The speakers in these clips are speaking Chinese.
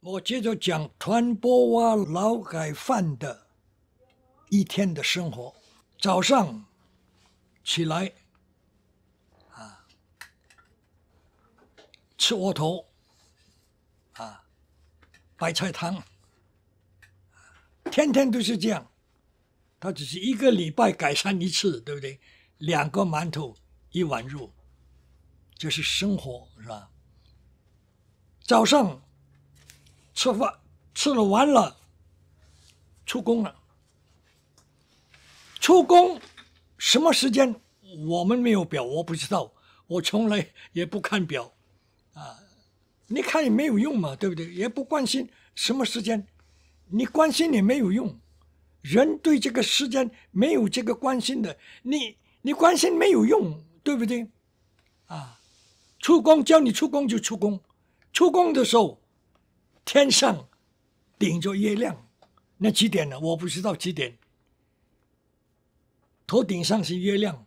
我接着讲团波瓦劳改犯的一天的生活。早上起来吃窝头白菜汤，天天都是这样。他只是一个礼拜改善一次，对不对？2个馒头1碗肉，这是生活，是吧？早上吃饭吃了完了，出工了。出工什么时间我们没有表，我不知道，我从来也不看表你看也没有用嘛，对不对？也不关心什么时间，你关心也没有用。人对这个时间没有这个关心的，你关心没有用，对不对？出工叫你出工就出工，出工的时候天上顶着月亮，那几点呢？我不知道几点。头顶上是月亮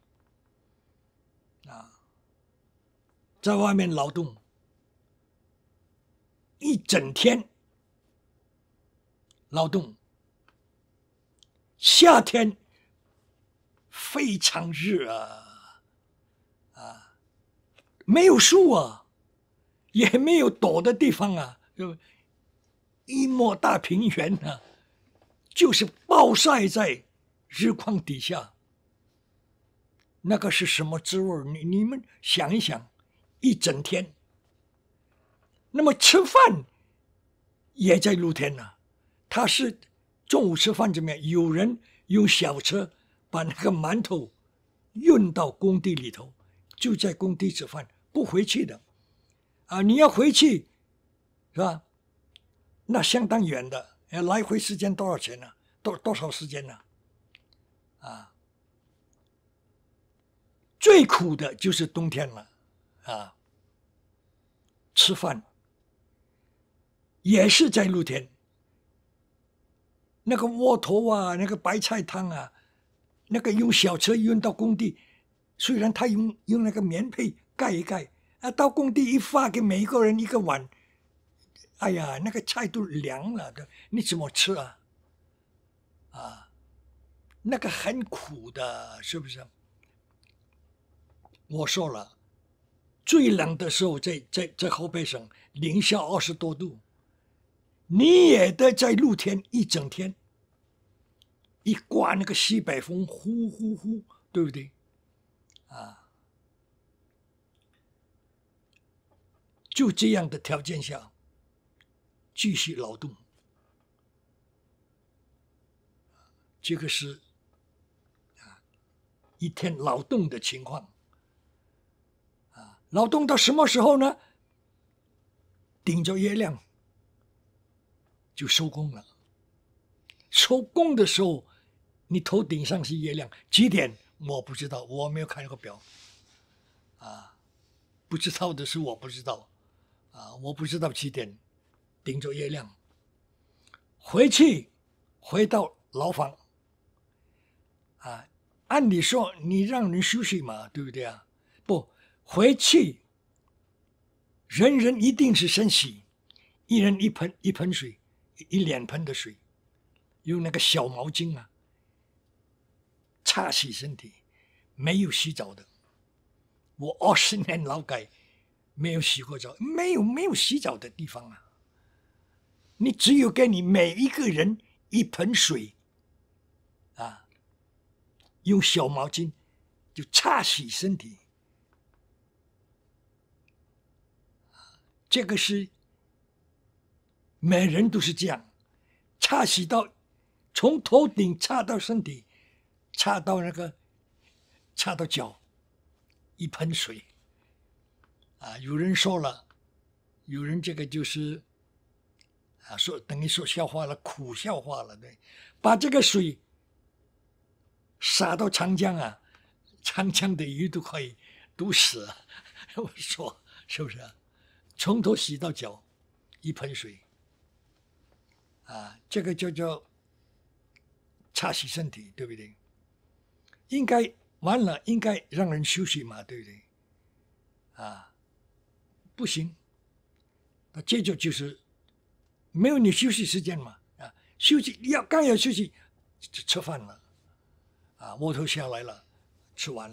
在外面劳动一整天，劳动。夏天非常热没有树也没有躲的地方一抹大平原就是暴晒在日光底下，那个是什么滋味？你们想一想，一整天。那么吃饭也在露天他是中午吃饭怎么样？有人用小车把那个馒头运到工地里头，就在工地吃饭，不回去的你要回去是吧？那相当远的，来回时间多少钱呢？多少时间呢？最苦的就是冬天了吃饭也是在露天，那个窝头那个白菜汤那个用小车运到工地，虽然他用那个棉被盖一盖到工地一发给每一个人一个碗，哎呀，那个菜都凉了的，你怎么吃那个很苦的，是不是？我说了，最冷的时候在河北省零下20多度，你也得在露天一整天，一刮那个西北风，呼呼呼，对不对？就这样的条件下，继续劳动，这个是一天劳动的情况劳动到什么时候呢？顶着月亮就收工了。收工的时候，你头顶上是月亮，几点我不知道，我没有看那个表不知道的是我不知道我不知道几点顶着月亮。回到牢房按理说你让人休息嘛，对不对不，回去人人一定是先洗，一人一盆水，一脸盆的水，用那个小毛巾擦洗身体，没有洗澡的。我20年劳改没有洗过澡，没有洗澡的地方你只有给你每一个人一盆水用小毛巾就擦洗身体。这个是每人都是这样，擦洗到从头顶擦到身体，擦到脚，一盆水有人说了，有人这个就是说等于说笑话了，苦笑话了，对，把这个水洒到长江长江的鱼都可以毒死我说是不是从头洗到脚，一盆水这个就叫擦洗身体，对不对？应该完了，应该让人休息嘛，对不对？不行，那接着就是没有你休息时间嘛，啊，休息刚要休息，吃饭了，啊，摩托下来了，吃完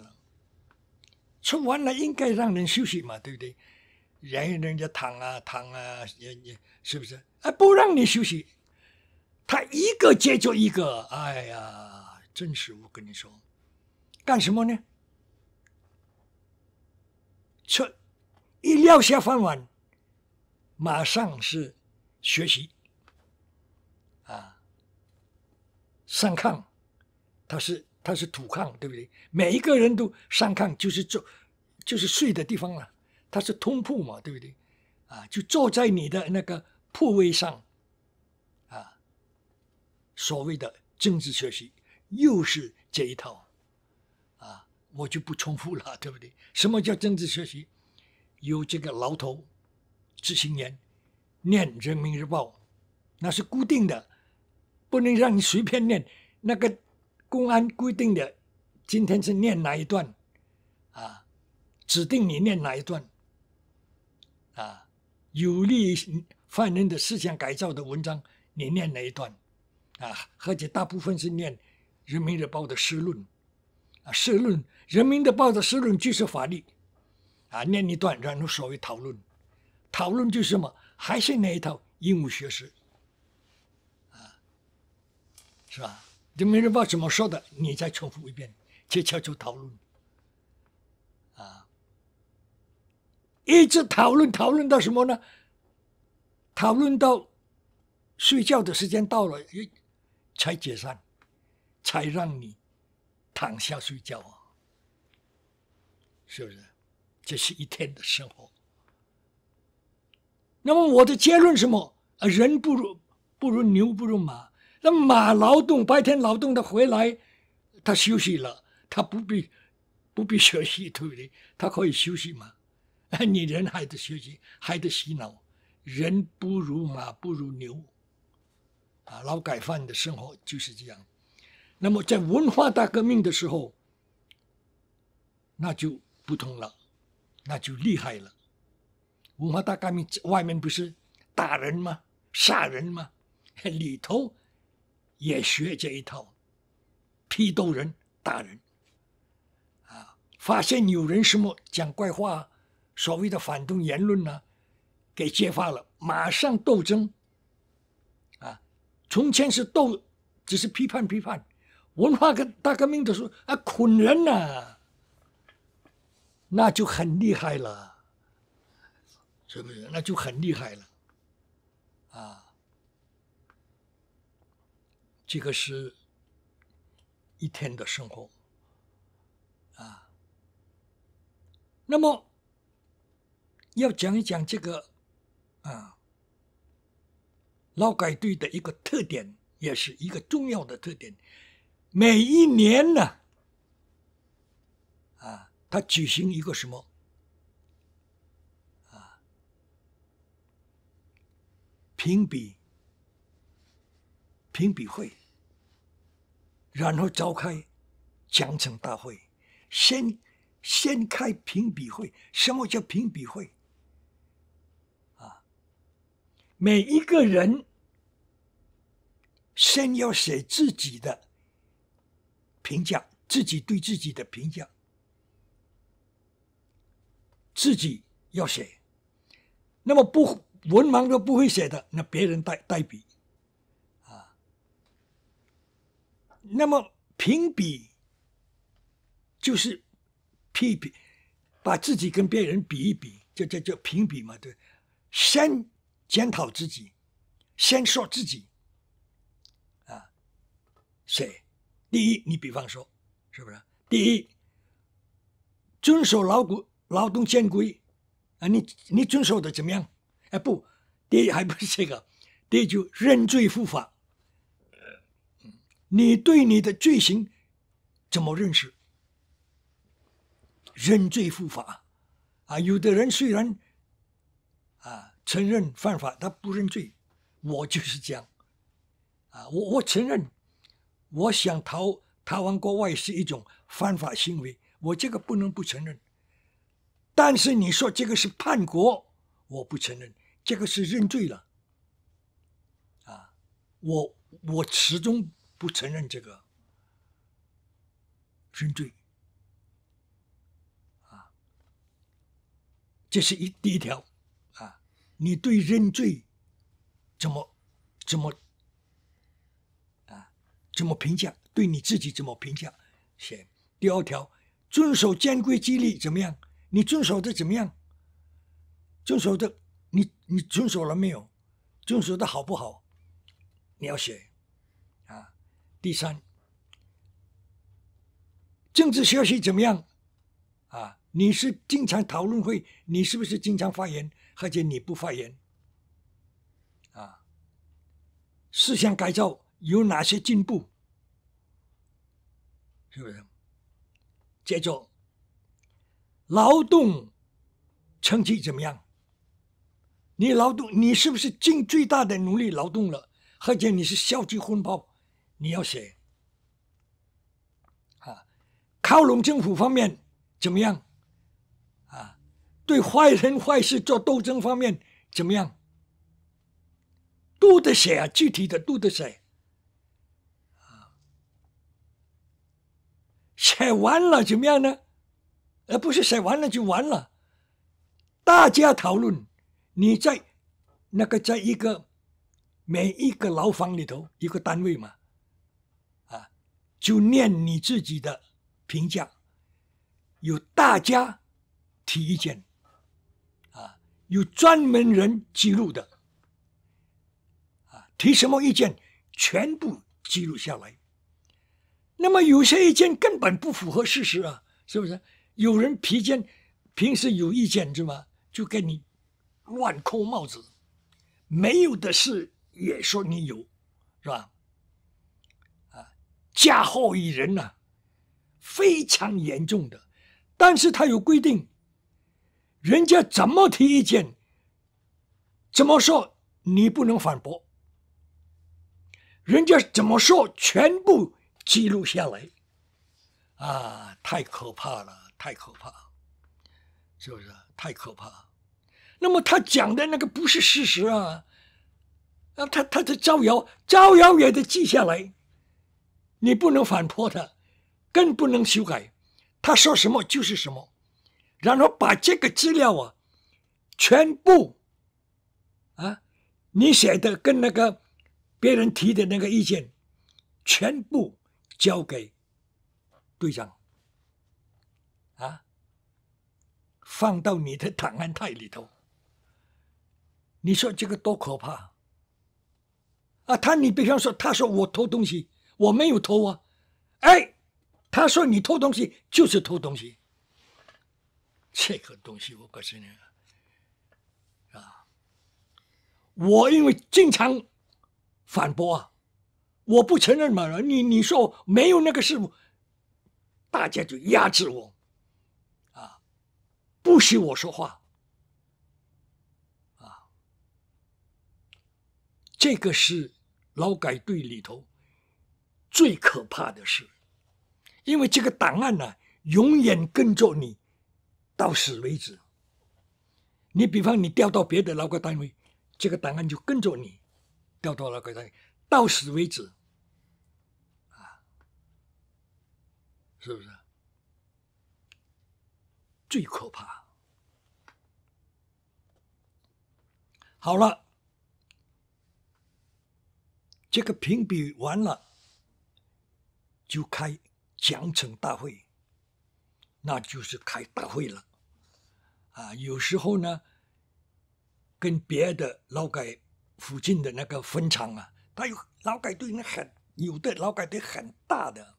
了应该让人休息嘛，对不对？人家躺啊，也是不是？啊，不让你休息，他一个接着一个，哎呀，真是我跟你说，干什么呢？一撂下饭碗，马上是学习啊，上炕，他是土炕，对不对？每一个人都上炕，就是睡的地方了。他是通铺嘛，对不对？啊，就坐在你的那个铺位上，啊，所谓的政治学习又是这一套，啊，我就不重复了，对不对？什么叫政治学习？由这个牢头执行员念《人民日报》，那是固定的，不能让你随便念。那个公安规定的，今天是念哪一段，啊，指定你念哪一段，啊，有利于犯人的思想改造的文章，你念哪一段，啊，而且大部分是念《人民日报》的社论，啊，社论，《人民日报》的社论就是法律。啊，念一段，然后所谓讨论，讨论就是什么？还是那一套鹦鹉学式，啊，是吧？人民日报怎么说的，你再重复一遍，这叫做讨论，啊，一直讨论到什么呢？讨论到睡觉的时间到了，才解散，才让你躺下睡觉啊，是不是？这是一天的生活。那么我的结论是什么？人不如牛，不如马。那马劳动，白天劳动的回来，他休息了，他不必学习，对不对？他可以休息嘛？你人还得学习，还得洗脑。人不如马，不如牛。啊，劳改犯的生活就是这样。那么在文化大革命的时候，那就不同了。那就厉害了。文化大革命外面不是打人吗？杀人吗？里头也学这一套，批斗人、打人。啊，发现有人什么讲怪话，所谓的反动言论呢，给揭发了，马上斗争。啊，从前是只是批判。文化大革命的时候啊，捆人呐。那就很厉害了，是不是？那就很厉害了，啊！这个是一天的生活，啊。那么要讲一讲这个，啊，劳改队的一个特点，也是一个重要的特点。每一年呢，啊。他举行一个什么啊？评比会，然后召开奖惩大会，先开评比会。什么叫评比会？啊，每一个人先要写自己的评价，自己对自己的评价。自己要写，那么文盲都不会写的，那别人代笔，啊，那么评比就是批评，把自己跟别人比一比，这叫评比嘛，对，先检讨自己，先说自己，啊，写第一，你比方说，是不是？第一，遵守劳动监规啊，你遵守的怎么样？哎，不，第一还不是这个，第一就认罪伏法。你对你的罪行怎么认识？认罪伏法啊，有的人虽然啊承认犯法，他不认罪。我就是这样啊，我承认，我想逃亡国外是一种犯法行为，我这个不能不承认。但是你说这个是叛国，我不承认，这个是认罪了。我始终不承认这个认罪啊，这是第一条啊。你对认罪怎么评价？对你自己怎么评价？写第二条，遵守监规纪律怎么样？你遵守的怎么样？遵守的你遵守了没有？遵守的好不好？你要写啊。第三，政治消息怎么样啊？你是经常讨论会，你是不是经常发言，或者你不发言啊？思想改造有哪些进步？是不是？接着，劳动成绩怎么样？你劳动，你是不是尽最大的努力劳动了？或者你是消极混泡？你要写啊。靠拢政府方面怎么样啊？对坏人坏事做斗争方面怎么样？都得写啊，具体的都得写啊。写完了怎么样呢？而不是写完了就完了，大家讨论。你在每一个牢房里头一个单位嘛，啊，就念你自己的评价，有大家提意见，啊，有专门人记录的，啊，提什么意见全部记录下来。那么有些意见根本不符合事实啊，是不是？有人平时有意见是吗？就给你乱扣帽子，没有的事也说你有，是吧？啊，嫁祸于人啊，非常严重的。但是他有规定，人家怎么提意见，怎么说你不能反驳，人家怎么说全部记录下来，啊，太可怕了，太可怕，是不是？太可怕。那么他讲的那个不是事实啊，他的造谣也得记下来，你不能反驳他，更不能修改，他说什么就是什么，然后把这个资料啊，全部啊，你写的跟那个别人提的那个意见，全部交给队长啊，放到你的档案袋里头。你说这个多可怕啊！你比方说，他说我偷东西，我没有偷啊，哎，他说你偷东西就是偷东西，这个东西我告诉你啊，我因为经常反驳啊，我不承认嘛，你说没有那个事，大家就压制我啊，不许我说话。这个是劳改队里头最可怕的事，因为这个档案呢，永远跟着你到死为止。你比方你调到别的劳改单位，这个档案就跟着你调到劳改单位到死为止，啊，是不是？最可怕。好了。这个评比完了，就开奖惩大会，那就是开大会了，啊，有时候呢，跟别的劳改附近的那个分厂啊，它有劳改队有的劳改队很大的，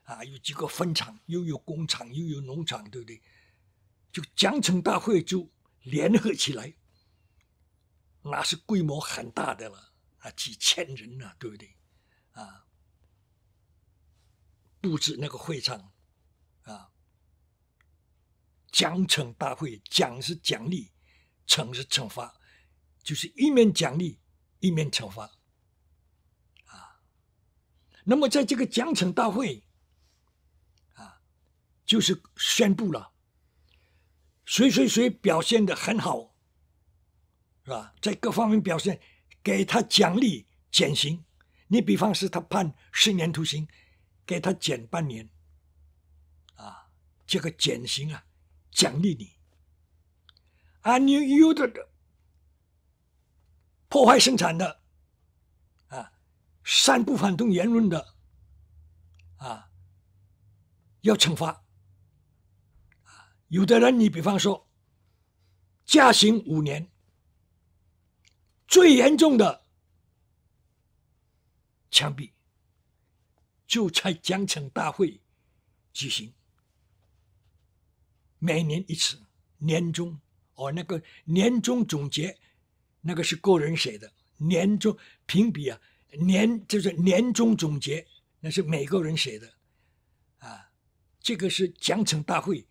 啊，有几个分厂，又有工厂又有农场，对不对？就奖惩大会就联合起来，那是规模很大的了。啊，几千人啊，对不对？啊，布置那个会场，啊，奖惩大会，奖是奖励，惩是惩罚，就是一面奖励，一面惩罚，啊。那么在这个奖惩大会，啊，就是宣布了，谁表现得很好，是吧？在各方面表现。给他奖励减刑。你比方是他判10年徒刑，给他减半年，这个减刑奖励你。你有的破坏生产的散布反动言论的要惩罚。有的人你比方说加刑5年，最严重的枪毙，就在奖惩大会举行，每年一次，年终那个年终总结，那个是个人写的，年终评比就是年终总结，那是每个人写的这个是奖惩大会，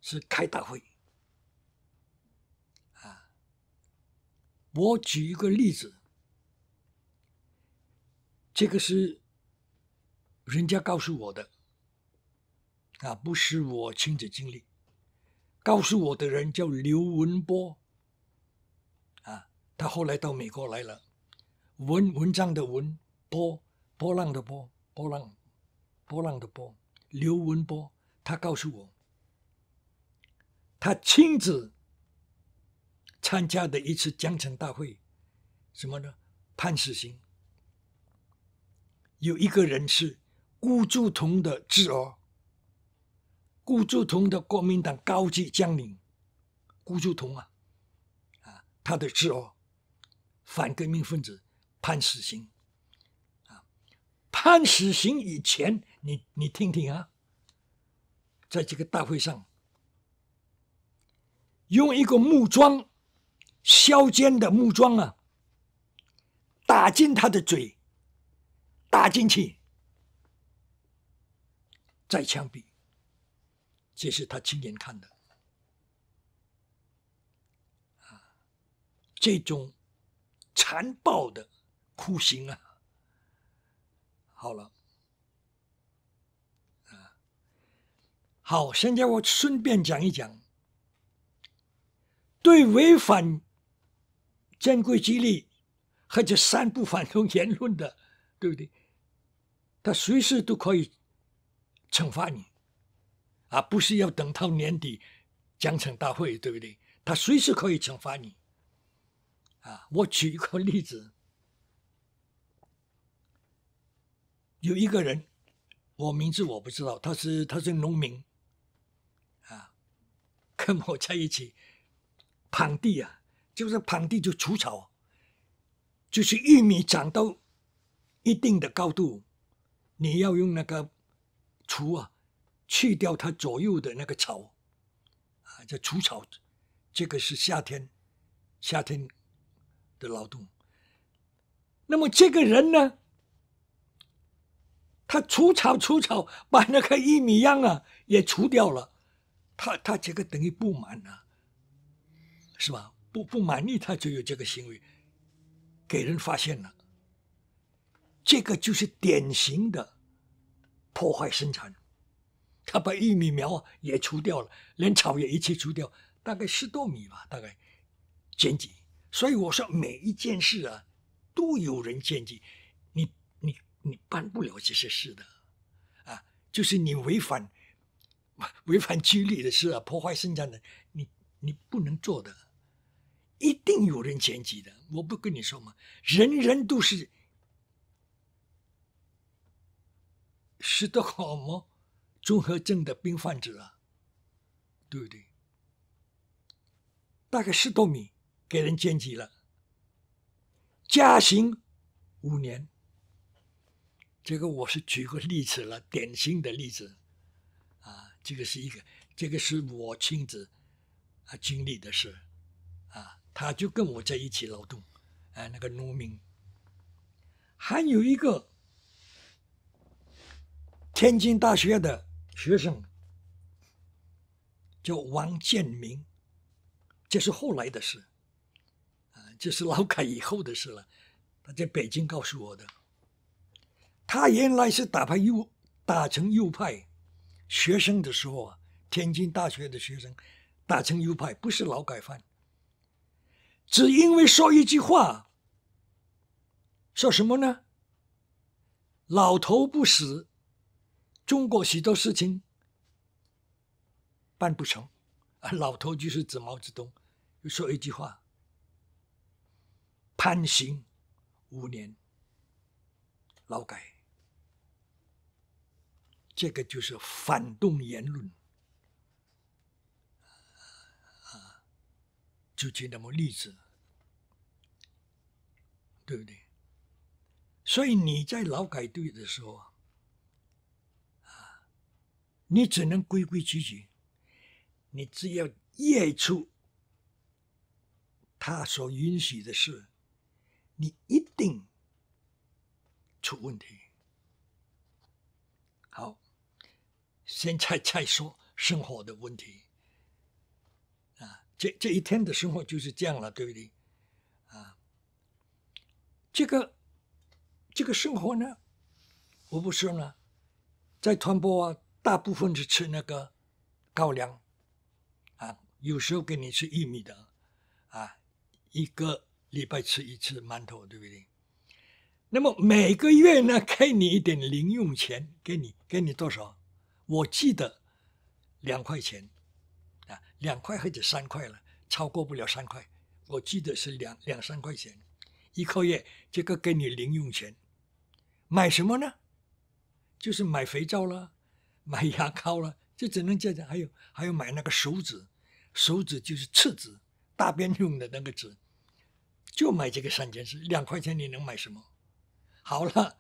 是开大会我举一个例子，这个是人家告诉我的不是我亲自经历。告诉我的人叫刘文波他后来到美国来了。文章的文，波浪的波，波浪的波，刘文波。他告诉我，他亲自参加的一次奖惩大会，什么呢？判死刑。有一个人是顾祝同的侄儿，顾祝同的国民党高级将领，顾祝同他的侄儿，反革命分子判死刑判死刑以前，你听听在这个大会上，用一个木桩，削尖的木桩打进他的嘴，打进去，再枪毙。这是他亲眼看的这种残暴的酷刑好了好，现在我顺便讲一讲，对违反珍贵激励或者散布反动言论的，对不对？他随时都可以惩罚你不是要等到年底奖惩大会，对不对？他随时可以惩罚你我举一个例子，有一个人，我名字我不知道，他是农民跟我在一起耪地就是耪地就除草，就是玉米长到一定的高度，你要用那个锄去掉它左右的那个草这除草，这个是夏天的劳动。那么这个人呢，他除草，把那个玉米秧也除掉了，他这个等于不满是吧？不满意，他就有这个行为，给人发现了，这个就是典型的破坏生产。他把玉米苗也除掉了，连草也一起除掉，大概10多米吧，大概检举。所以我说每一件事都有人检举，你办不了这些事的就是你违反纪律的事破坏生产的，你不能做的，一定有人检举的。我不跟你说吗？人人都是斯德哥尔摩综合症的病患者对不对？大概10多米给人检举了，加刑5年。这个我是举个例子了，典型的例子这个是我亲自经历的事他就跟我在一起劳动那个农民。还有一个天津大学的学生叫王建明，这是后来的事这是劳改以后的事了，他在北京告诉我的。他原来是打成右派学生的时候天津大学的学生打成右派，不是劳改犯，只因为说一句话说什么呢？老头不死，中国许多事情办不成。老头就是指毛泽东，就说一句话：判刑5年，劳改。这个就是反动言论就举那么例子，对不对？所以你在劳改队的时候你只能规规矩矩，你只要列出他所允许的事，你一定出问题。好，现在再说生活的问题这一天的生活就是这样了，对不对？这个生活呢，我不说呢，在团泊大部分是吃那个高粱有时候给你吃玉米的1个礼拜吃1次馒头，对不对？那么每个月呢，给你一点零用钱，给你多少？我记得2块钱2块或者3块了，超过不了3块。我记得是2、3块钱1个月，这个给你零用钱，买什么呢？就是买肥皂了，买牙膏了，就只能这样。还有买那个手纸，手纸就是厕纸，大便用的那个纸，就买这个3件事。2块钱你能买什么？好了，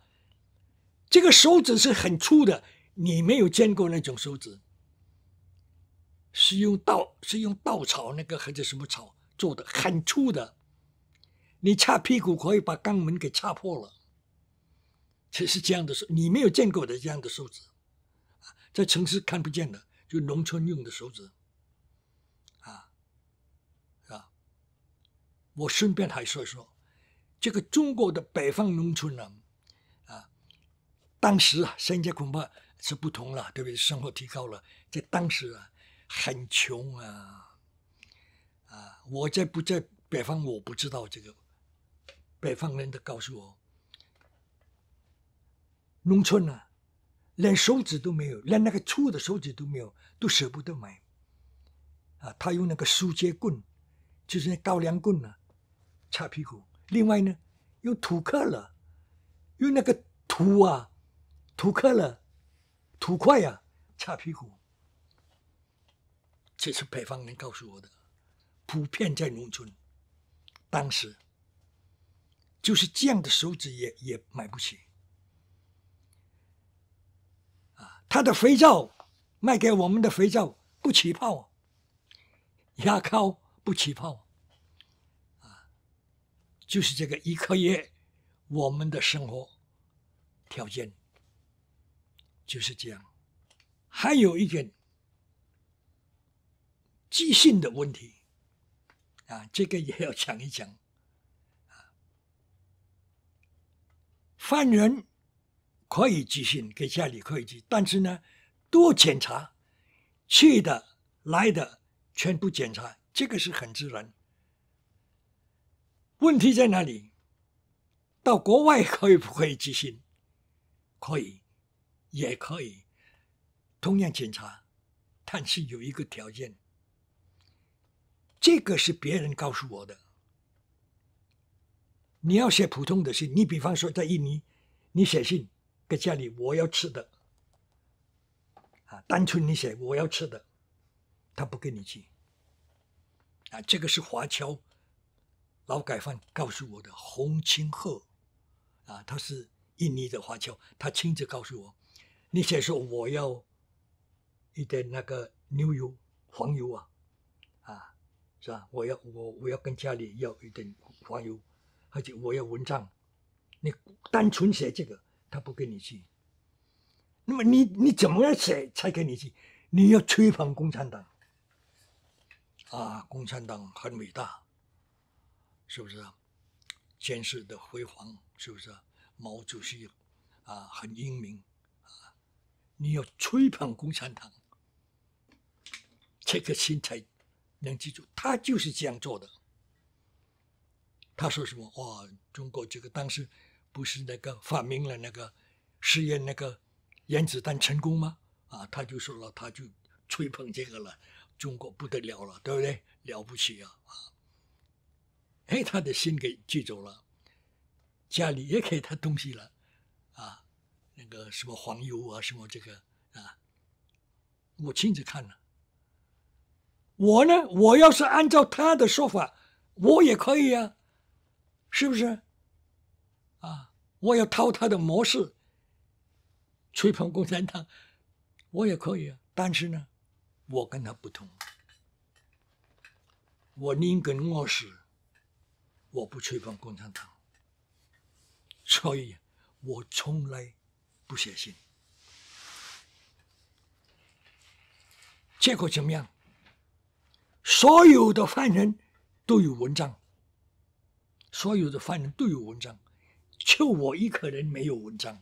这个手指是很粗的，你没有见过那种手指，是用稻草那个或者什么草做的，很粗的，你擦屁股可以把肛门给擦破了。这是这样的手，你没有见过的这样的手指，在城市看不见的，就农村用的手指我顺便还说一说，这个中国的北方农村呢当时现在恐怕是不同了，对不对？生活提高了，在当时很穷我不在北方，我不知道这个。北方人都告诉我，农村连手指都没有，连那个粗的手指都没有，都舍不得买他用那个树节棍，就是那高粱棍擦屁股。另外呢，用土克了，用那个土克了土块擦屁股。这是北方人告诉我的，普遍在农村，当时就是这样的手指也买不起他的肥皂卖给我们的肥皂不起泡，牙膏不起泡就是这个1个月我们的生活条件就是这样。还有一点寄信的问题这个也要讲一讲犯人可以寄信给家里，可以寄，但是呢，多检查，去的来的全部检查，这个是很自然。问题在哪里？到国外可以不可以寄信？可以，也可以，同样检查，但是有一个条件，这个是别人告诉我的。你要写普通的信，你比方说在印尼，你写信给家里，我要吃的单纯你写我要吃的，他不给你寄这个是华侨劳改犯告诉我的，洪清鹤他是印尼的华侨，他亲自告诉我，你写说我要一点那个牛油、黄油是吧？我要跟家里要一点黄油，而且我要文章，你单纯写这个，他不给你寄。那么你怎么样写才给你寄？你要吹捧共产党共产党很伟大，是不是建设的辉煌，是不是毛主席很英明你要吹捧共产党，这个心才能记住，他就是这样做的。他说什么？中国这个当时不是那个发明了那个试验那个原子弹成功吗？啊，他就说了，他就吹捧这个了，中国不得了了，对不对？了不起啊！哎，他的心给记走了，家里也给他东西了，啊，那个什么黄油啊，什么这个啊，我亲自看了。我呢，我要是按照他的说法，我也可以啊，是不是？啊，我要套他的模式，吹捧共产党，我也可以啊。但是呢，我跟他不同，我宁肯饿死，我不吹捧共产党。所以，我从来不写信。结果怎么样？所有的犯人都有文章，所有的犯人都有文章，就我一个人没有文章。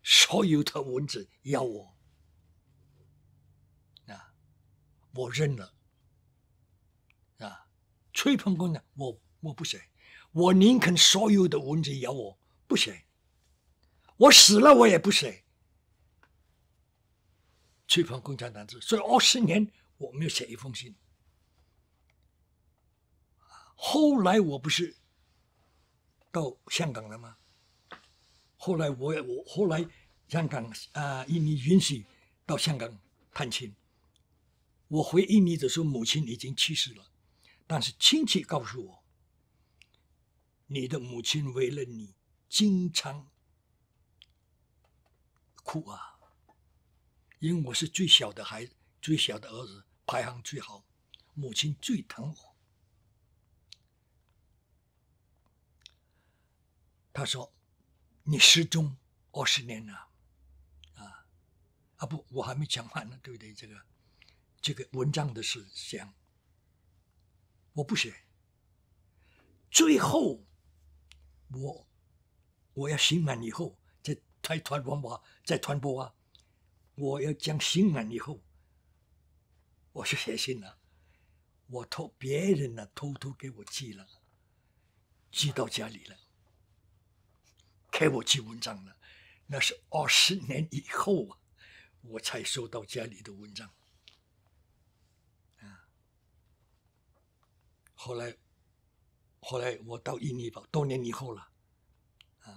所有的文字要我啊，我认了啊，吹捧共产党我不写，我宁肯所有的文字要我不写，我死了我也不写。吹捧共产党所以20年我没有写一封信。后来我不是到香港了吗？后来我后来香港印尼允许到香港探亲。我回印尼的时候，母亲已经去世了，但是亲戚告诉我，你的母亲为了你经常哭啊，因为我是最小的孩子，最小的儿子，排行最好，母亲最疼我。他说：“你失踪20年了，不，我还没讲完呢，对不对？这个文章的事讲，我不写。最后，我要刑满以后，在传播啊，我要讲刑满以后，我就写信了，我别人呢偷偷给我寄了，寄到家里了。”给我寄文章了，那是20年以后啊，我才收到家里的文章。后来我到印尼吧，多年以后了，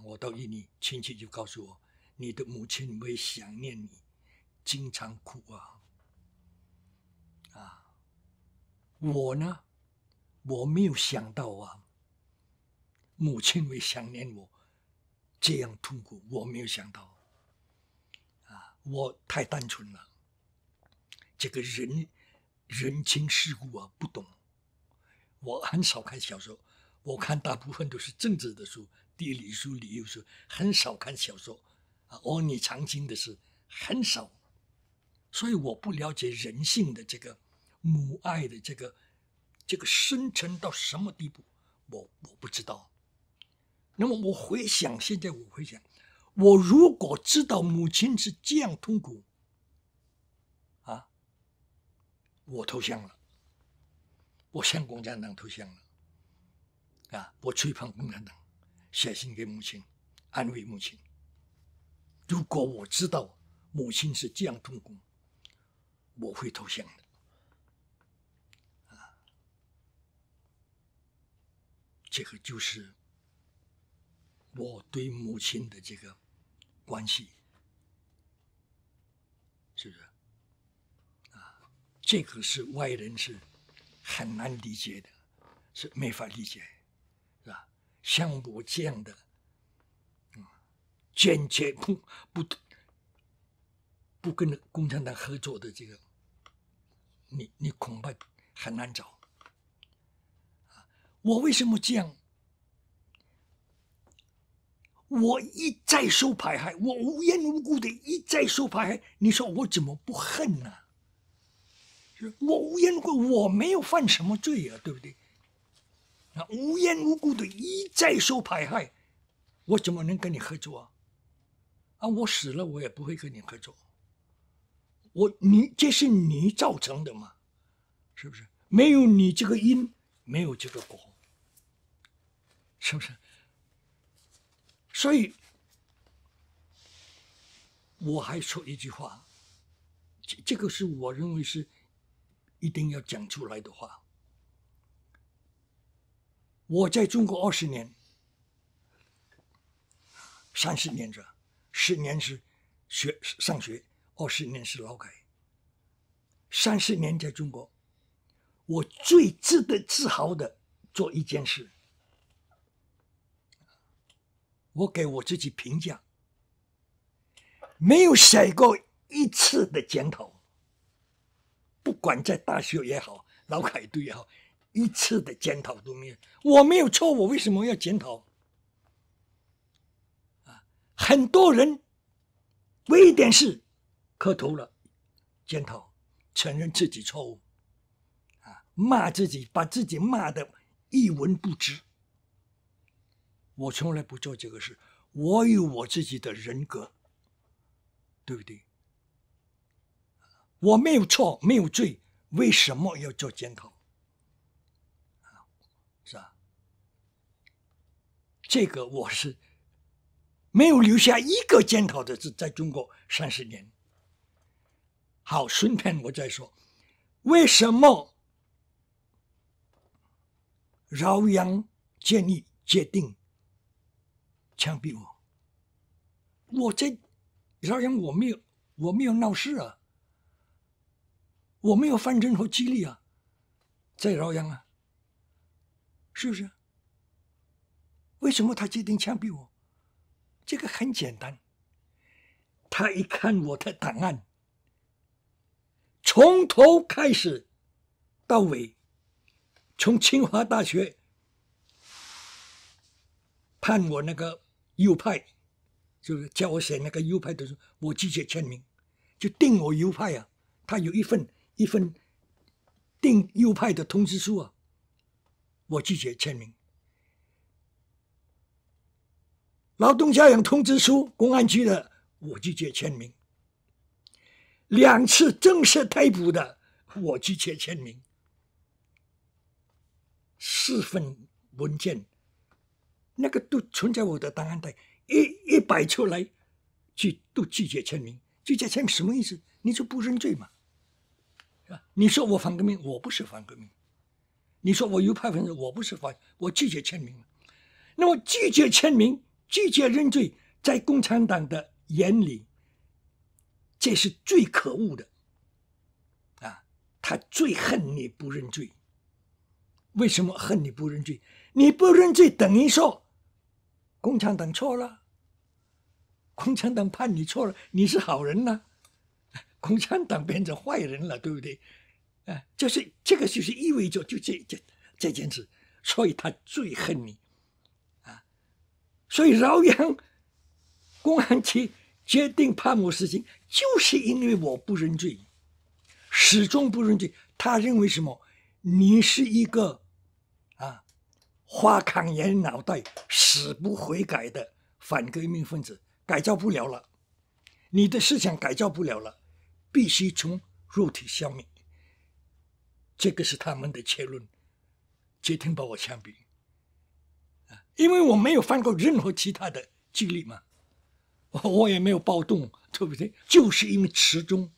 我到印尼，亲戚就告诉我，你的母亲会想念你，经常哭啊。我呢，我没有想到啊，母亲会想念我。这样痛苦，我没有想到，我太单纯了，这个人情世故啊不懂。我很少看小说，我看大部分都是政治的书、地理书、旅游书，很少看小说阿谀长情的事很少，所以我不了解人性的这个母爱的这个深沉到什么地步，我不知道。那么我回想，现在我回想，我如果知道母亲是这样痛苦，我投降了，我向共产党投降了，我吹捧共产党，写信给母亲，安慰母亲。如果我知道母亲是这样痛苦，我会投降的。这个就是我对母亲的这个关系，是不是？这个是外人是很难理解的，是没法理解，是吧？像我这样的，坚决不跟共产党合作的这个，你恐怕很难找。我为什么这样？我一再受迫害，我无缘无故的一再受迫害，你说我怎么不恨呢？我无缘无故，我没有犯什么罪啊，对不对？无缘无故的一再受迫害，我怎么能跟你合作啊？我死了，我也不会跟你合作。这是你造成的嘛？是不是？没有你这个因，没有这个果，是不是？所以我还说一句话，这个是我认为是一定要讲出来的话。我在中国20年，30年着，10年是上学，20年是劳改。30年在中国，我最值得自豪的做一件事，我给我自己评价，没有写过一次的检讨，不管在大学也好，劳改队也好，一次的检讨都没有。我没有错，我为什么要检讨？很多人为一点事磕头了，检讨，承认自己错误，骂自己，把自己骂得一文不值。我从来不做这个事，我有我自己的人格，对不对？我没有错，没有罪，为什么要做检讨？是吧？这个我是没有留下一个检讨的，在中国30年。好，顺便我再说，为什么饶阳建议决定枪毙我？我在饶阳我没有闹事啊，我没有犯任何激励啊，在饶阳啊，是不是？为什么他决定枪毙我？这个很简单，他一看我的档案，从头开始到尾，从清华大学判我那个右派，就是叫我写那个右派的时候，我拒绝签名，就定我右派啊。他有一份定右派的通知书啊，我拒绝签名。劳动教养通知书，公安局的，我拒绝签名。2次正式逮捕的，我拒绝签名。4份文件，那个都存在我的档案袋，一摆出来，都拒绝签名。拒绝签名什么意思？你就不认罪嘛？你说我反革命，我不是反革命；你说我右派分子，我不是反，我拒绝签名。那么拒绝签名，拒绝认罪，在共产党的眼里，这是最可恶的啊！他最恨你不认罪。为什么恨你不认罪？你不认罪等于说共产党错了，共产党判你错了，你是好人了，共产党变成坏人了，对不对？就是这个，就是意味着就这件事，所以他最恨你啊！所以饶阳公安局决定判我死刑，就是因为我不认罪，始终不认罪。他认为什么？你是一个花炕沿脑袋、死不悔改的反革命分子，改造不了了，你的思想改造不了了，必须从肉体消灭。这个是他们的结论，决定把我枪毙。因为我没有犯过任何其他的激励嘛，我也没有暴动，对不对？就是因为始终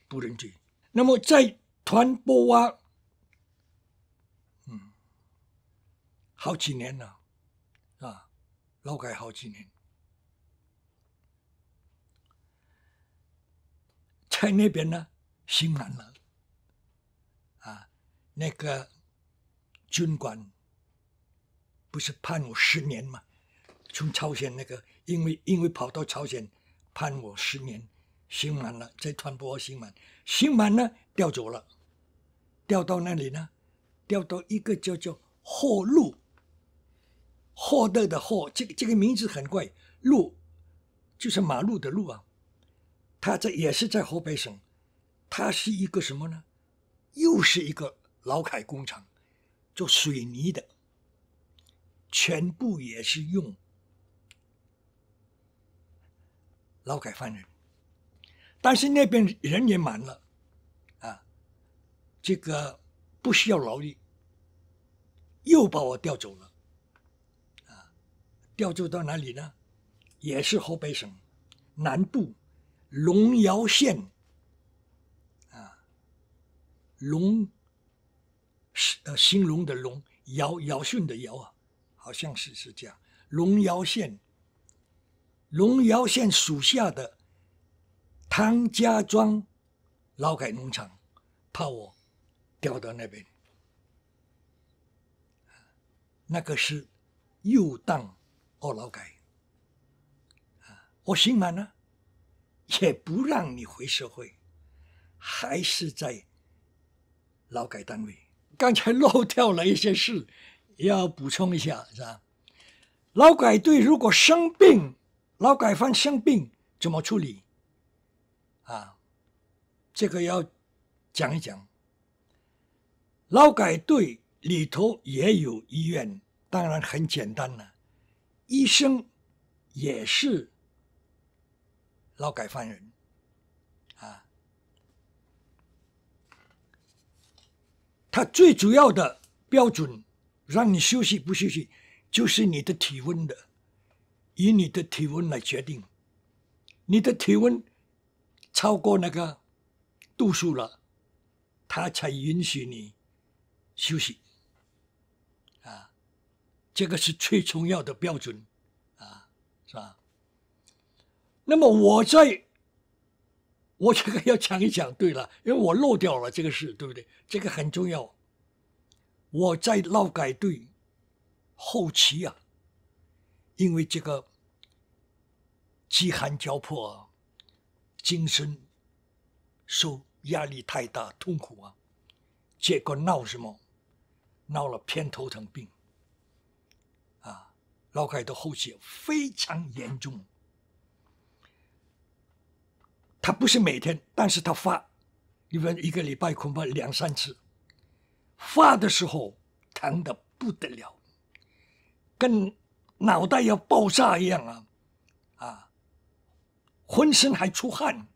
不认罪。那么在团波洼，好几年了，劳改好几年，在那边呢，心满了，那个军官不是判我10年嘛？从朝鲜那个，因为跑到朝鲜，判我10年，刑满了，在团波刑满，刑满呢调走了，调到那里呢？调到一个叫霍路，获得的获，这个名字很怪，路就是马路的路啊。他也是在河北省，他是一个什么呢？又是一个劳改工厂，做水泥的，全部也是用劳改犯人，但是那边人也满了这个不需要劳力，又把我调走了调走到哪里呢？也是河北省南部龙窑县兴隆的隆，尧舜的尧啊，好像是这样。龙窑县属下的唐家庄劳改农场，把我调到那边，那个是右当劳改我刑满了，也不让你回社会，还是在劳改单位。刚才漏掉了一些事，要补充一下，是吧？劳改队如果生病，劳改犯生病怎么处理？这个要讲一讲。劳改队里头也有医院，当然很简单了，医生也是劳改犯人他最主要的标准让你休息不休息，就是你的体温的，以你的体温来决定。你的体温超过那个度数了，他才允许你休息这个是最重要的标准是吧？那么我这个要讲一讲，对了，因为我漏掉了这个事，对不对？这个很重要。我在劳改队后期因为这个饥寒交迫精神受压力太大，痛苦结果闹什么？闹了偏头疼病劳改的后期非常严重。他不是每天，但是他发，因为一个礼拜恐怕2、3次，发的时候疼得不得了，跟脑袋要爆炸一样浑身还出汗，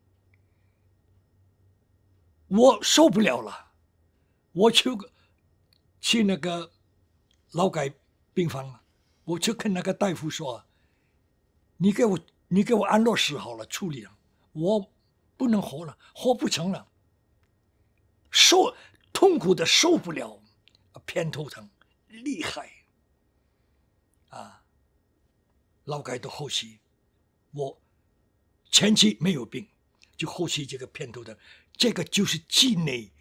我受不了了，我去那个劳改病房我就跟那个大夫说，你给我安乐死好了，处理了，我不能活了，活不成了，痛苦的受不了，偏头疼厉害劳改的后期，我前期没有病，就后期这个偏头疼，这个就是积累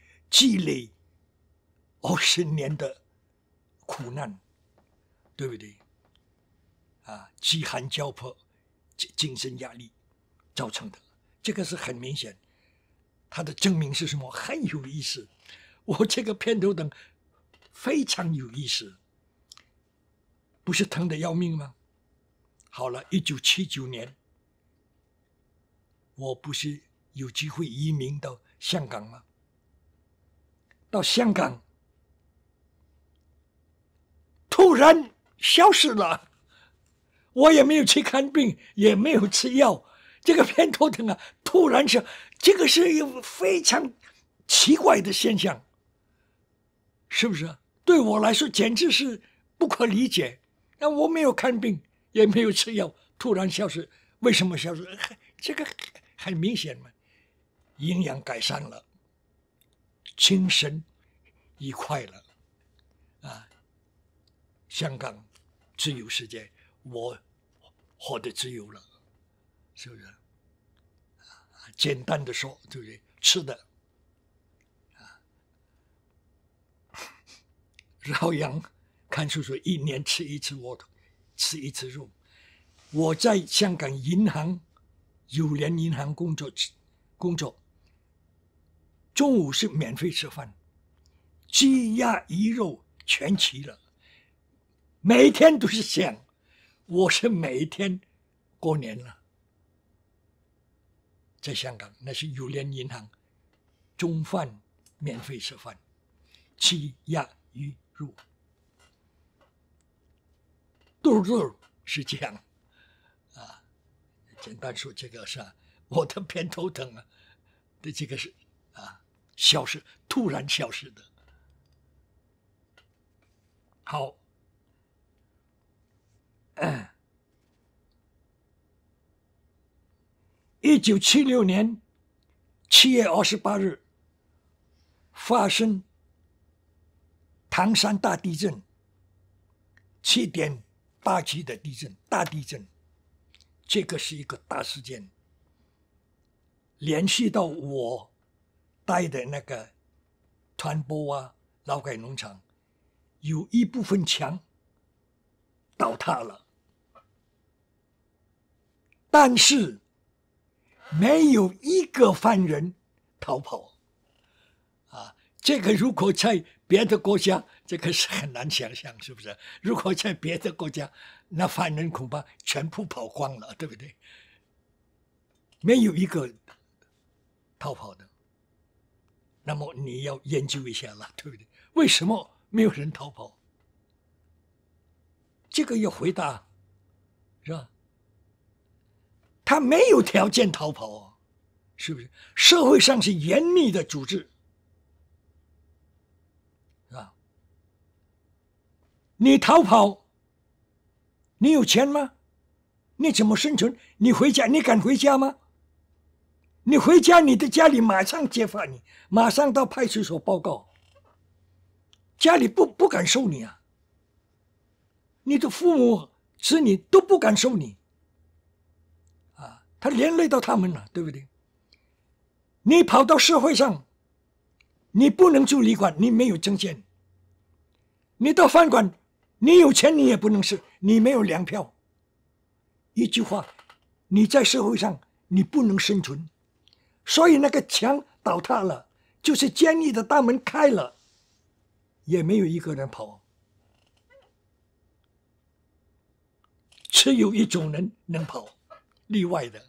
20年的苦难，对不对？饥寒交迫，精神压力造成的，这个是很明显。它的证明是什么？很有意思。我这个偏头疼非常有意思，不是疼得要命吗？好了，1979年，我不是有机会移民到香港吗？到香港，突然消失了，我也没有去看病，也没有吃药，这个偏头疼突然这个是一个非常奇怪的现象，是不是？对我来说简直是不可理解。那我没有看病，也没有吃药，突然消失，为什么消失？这个很明显嘛，营养改善了，精神愉快了香港自由世界，我活得自由了，是不是？简单的说，对不对？吃的老杨看书说1年吃1次窝头，吃1次肉。我在香港银行友联银行工作，中午是免费吃饭，鸡鸭鱼肉全齐了，每天都是这样。我是每天过年了，在香港那是友联银行，中饭免费吃饭，鸡鸭鱼肉，豆是这样简单说，这个是我的偏头疼的这个是消失，突然消失的。好， 1976年7月28日发生唐山大地震，7.8级的地震，大地震，这个是一个大事件，联系到我带的那个团泊啊，劳改农场有一部分墙倒塌了，但是没有一个犯人逃跑啊！这个如果在别的国家，这个是很难想象，是不是？如果在别的国家，那犯人恐怕全部跑光了，对不对？没有一个逃跑的。那么你要研究一下了，对不对？为什么没有人逃跑？这个要回答，是吧？他没有条件逃跑啊，是不是？社会上是严密的组织，是吧？你逃跑，你有钱吗？你怎么生存？你回家，你敢回家吗？你回家，你的家里马上揭发你，马上到派出所报告，家里不敢收你啊，你的父母子女都不敢收你啊，他连累到他们了，对不对？你跑到社会上，你不能住旅馆，你没有证件；你到饭馆，你有钱你也不能吃，你没有粮票。一句话，你在社会上你不能生存。所以那个墙倒塌了，就是监狱的大门开了，也没有一个人跑。只有一种人能跑，例外的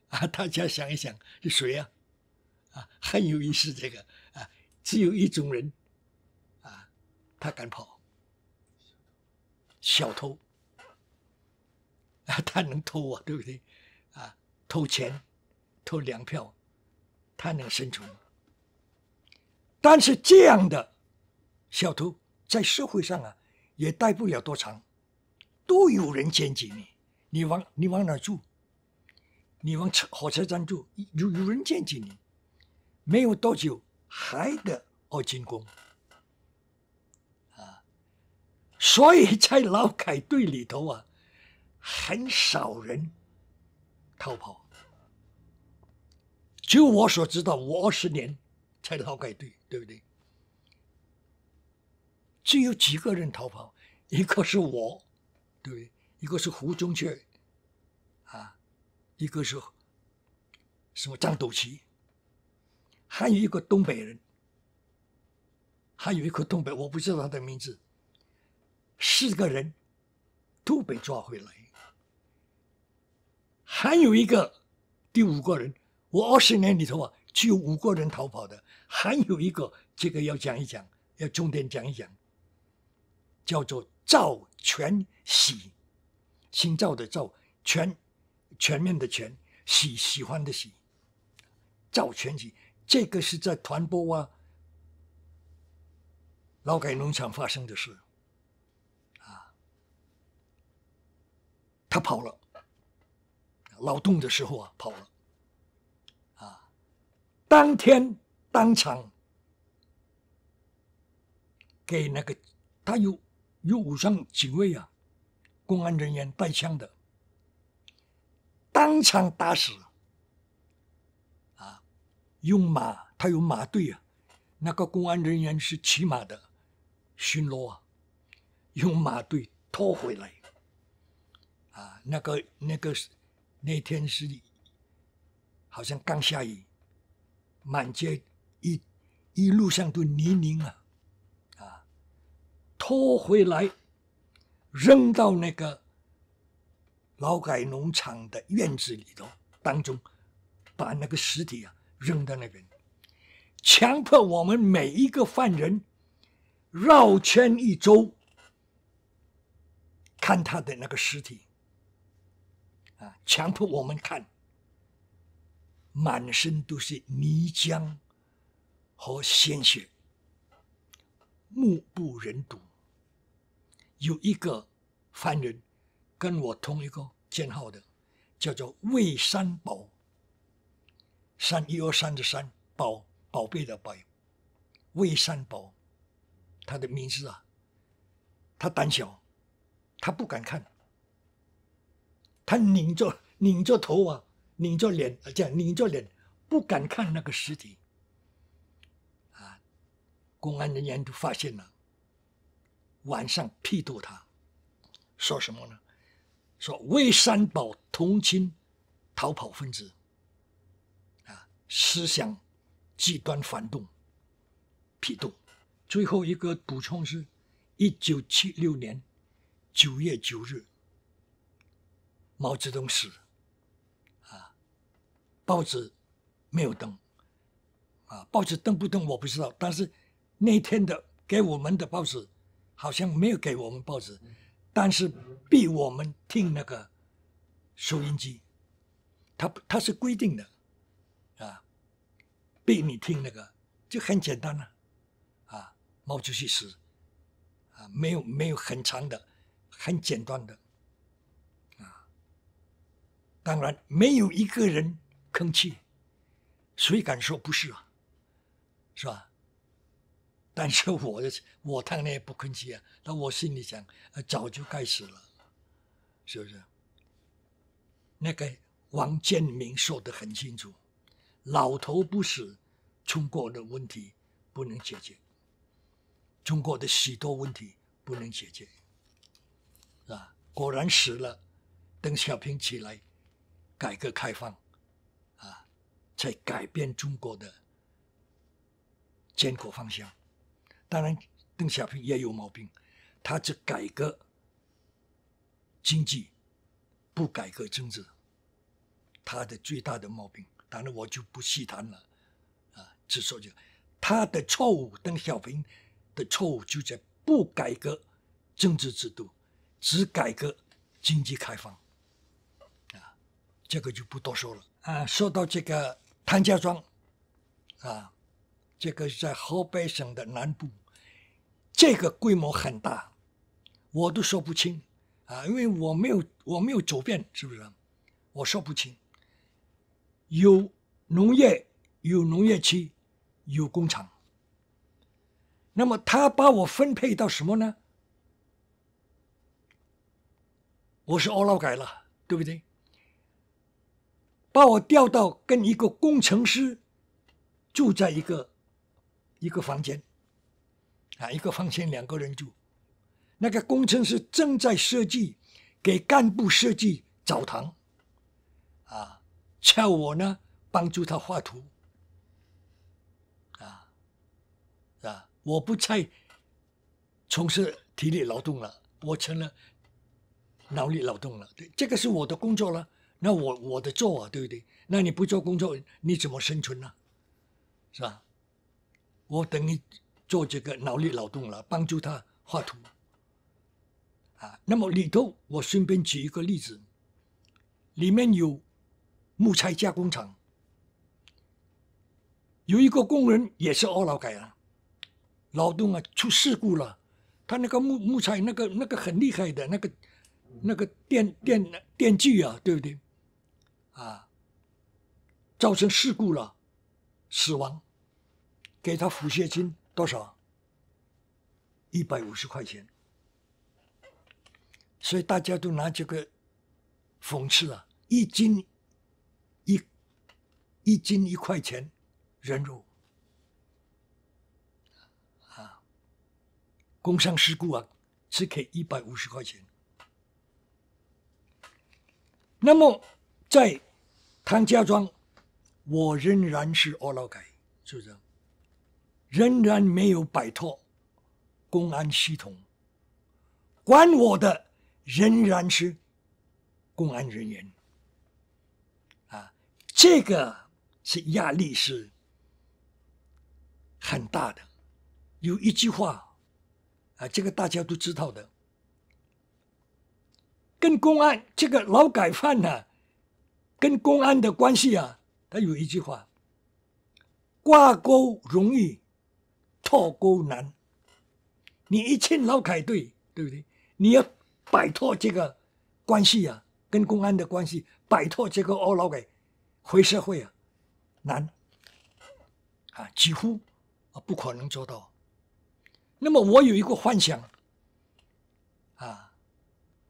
啊！大家想一想是谁啊？啊，很有意思这个啊，只有一种人啊，他敢跑，小偷啊，他能偷啊，对不对？啊，偷钱。偷粮票，他能生存。但是这样的小偷在社会上啊，也待不了多长，都有人检举你。你往哪住？你往火车站住，有人检举你，没有多久还得进宫啊。所以在劳改队里头啊，很少人逃跑。就我所知道，我20年在劳改队，对不对？只有几个人逃跑，一个是我，对不对？一个是胡宗雀，啊，一个是什么张斗旗，还有一个东北人，还有一个东北，我不知道他的名字。4个人都被抓回来，还有一个第5个人。我20年里头啊，只有5个人逃跑的，还有一个，这个要讲一讲，要重点讲一讲，叫做赵全喜，姓赵的赵，全面的全，喜欢的喜，赵全喜，这个是在团泊啊劳改农场发生的事啊，他跑了，劳动的时候啊跑了。当天当场给那个他有武装警卫啊，公安人员带枪的，当场打死啊！用马，他有马队啊，那个公安人员是骑马的巡逻啊，用马队拖回来啊！那天是好像刚下雨。满街一路上都泥泞啊，拖回来扔到那个劳改农场的院子里头当中，把那个尸体啊扔到那边，强迫我们每一个犯人绕圈1周看他的那个尸体啊，强迫我们看。满身都是泥浆和鲜血，目不忍睹。有一个犯人跟我同一个监号的，叫做魏三宝，312的3，宝贝的宝，魏三宝，他的名字啊，他胆小，他不敢看，他拧着头啊，拧着脸，这样拧着脸，不敢看那个尸体。啊，公安人员都发现了，晚上批斗他，说什么呢？说魏三宝同情逃跑分子，啊，思想极端反动，批斗。最后一个补充是，1976年9月9日，毛泽东死，啊，报纸没有登，啊，报纸登不登我不知道，但是那天的给我们的报纸好像没有给我们报纸，但是逼我们听那个收音机，它是规定的，啊，逼你听那个，就很简单了，啊，毛主席死，啊，没有很长的，很简单的，啊，当然没有一个人吭气，谁敢说不是啊，是吧？但是我当然也不吭气啊，那我心里想，早就该死了，是不是？那个王建民说得很清楚，老头不死，中国的问题不能解决，中国的许多问题不能解决，啊，果然死了，邓小平起来，改革开放，啊，才改变中国的建国方向。当然，邓小平也有毛病，他只改革经济，不改革政治，他的最大的毛病。当然，我就不细谈了，啊，只说就他的错误，邓小平的错误就在不改革政治制度，只改革经济开放，啊，这个就不多说了。啊，说到这个谭家庄，啊。这个是在河北省的南部，这个规模很大，我都说不清啊，因为我没有走遍，是不是？我说不清。有农业，有农业区，有工厂。那么他把我分配到什么呢？我是二劳改了，对不对？把我调到跟一个工程师住在一个房间，啊，一个房间2个人住。那个工程师正在设计给干部设计澡堂，啊，叫我呢帮助他画图，啊，我不再从事体力劳动了，我成了脑力劳动了。对，这个是我的工作了，那我的做啊，对不对？那你不做工作，你怎么生存呢？是吧？我等于做这个脑力劳动了，帮助他画图，啊，那么里头我顺便举一个例子，里面有木材加工厂，有一个工人也是二劳改啊，劳动啊出事故了，他那个木材那个很厉害的那个电锯啊，对不对？啊，造成事故了，死亡，给他抚恤金多少？150块钱。所以大家都拿这个讽刺啊，一斤1块钱人肉，啊，工伤事故啊，只给150块钱。那么在谭家庄，我仍然是二劳改，是不是？仍然没有摆脱公安系统，管我的仍然是公安人员，啊，这个是压力是很大的。有一句话啊，这个大家都知道的，跟公安这个劳改犯呢，跟公安的关系啊，他有一句话：挂钩容易，脱钩难。你一进劳改队，对不对？你要摆脱这个关系啊，跟公安的关系，摆脱这个二劳改回社会啊，难啊，几乎不可能做到。那么我有一个幻想啊，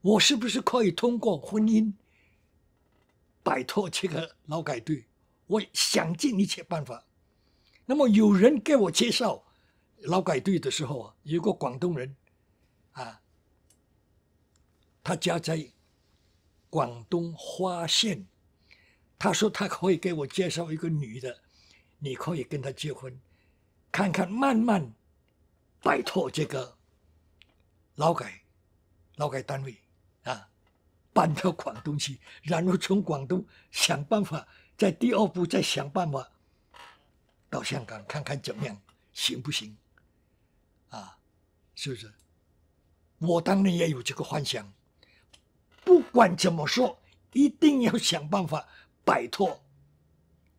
我是不是可以通过婚姻摆脱这个劳改队？我想尽一切办法。那么有人给我介绍劳改队的时候啊，有个广东人啊，他家在广东花县，他说他可以给我介绍一个女的，你可以跟她结婚，看看慢慢摆脱这个劳改单位啊，搬到广东去，然后从广东想办法，在第二步再想办法到香港看看怎么样，行不行？啊，是不是？我当然也有这个幻想，不管怎么说，一定要想办法摆脱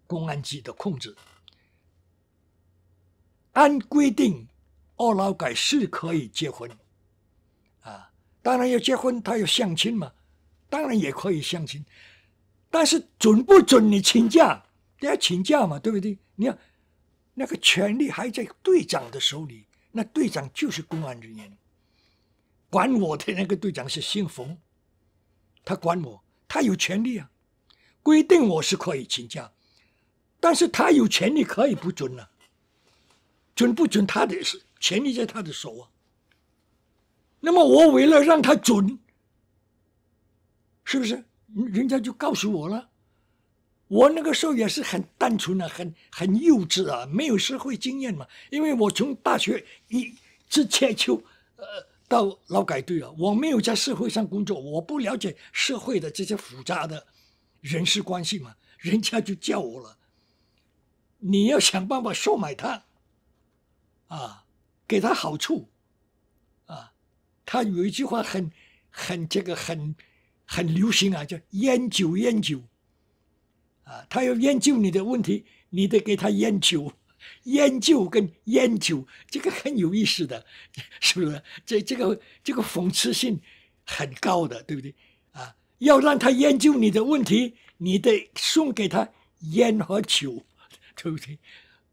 公安局的控制。按规定，二劳改是可以结婚啊，当然要结婚，他要相亲嘛，当然也可以相亲，但是准不准你请假？你要请假嘛，对不对？你要那个权力还在队长的手里，那队长就是公安人员。管我的那个队长是姓冯，他管我，他有权利啊，规定我是可以请假，但是他有权利可以不准啊，准不准他的权利在他的手啊。那么我为了让他准，是不是？人家就告诉我了。我那个时候也是很单纯啊，很幼稚啊，没有社会经验嘛。因为我从大学一直接就到劳改队啊，我没有在社会上工作，我不了解社会的这些复杂的人事关系嘛。人家就叫我了，你要想办法收买他啊，给他好处啊。他有一句话很流行啊，叫烟酒烟酒。啊，他要研究你的问题，你得给他研究，研究跟研究，这个很有意思的，是不是？这个讽刺性很高的，对不对？啊，要让他研究你的问题，你得送给他烟和酒，对不对？